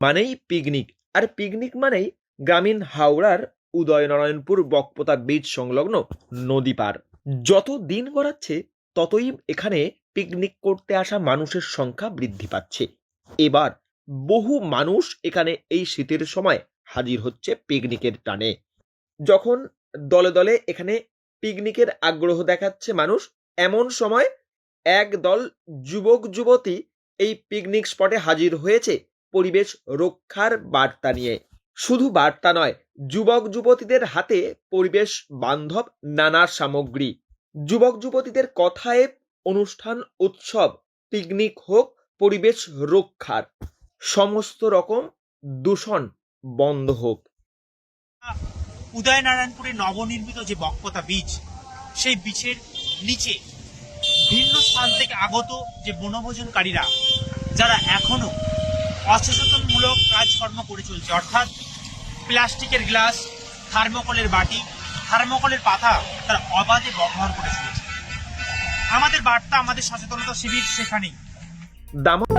মানেই পিকনিক, আর পিকনিক মানেই গ্রামীণ হাওড়ার উদয়নারায়ণপুর বকপোতা বীচ সংলগ্ন নদী পার। যত দিন গড়াচ্ছে ততই এখানে পিকনিক করতে আসা মানুষের সংখ্যা বৃদ্ধি পাচ্ছে। এবার বহু মানুষ এখানে এই শীতের সময় হাজির হচ্ছে পিকনিকের টানে। যখন দলে দলে এখানে পিকনিকের আগ্রহ দেখাচ্ছে মানুষ, এমন সময় একদল যুবক যুবতী এই পিকনিক স্পটে হাজির হয়েছে পরিবেশ রক্ষার বার্তা নিয়ে। শুধু বার্তা নয়, যুবক যুবতীদের হাতে পরিবেশ বান্ধব নানা সামগ্রী। যুবক যুবতীদের কথায় অনুষ্ঠান, উৎসব, পিকনিক হোক পরিবেশ রক্ষার, সমস্ত রকম দূষণ বন্ধ হোক। উদয়নারায়ণপুরে নবনির্মিত যে বকপোতা বীচ, সেই বীচের নিচে ভিন্ন স্থান থেকে আগত যে বনভোজনকারীরা, যারা এখনো অসচেতনমূলক কাজকর্ম করে চলছে, অর্থাৎ প্লাস্টিকের গ্লাস, থার্মোকলের বাটি, থার্মোকলের পাতা তারা অবাধে ব্যবহার করে চলেছে। আমাদের বার্তা, আমাদের সচেতনতা শিবির সেখানেই। দামোদর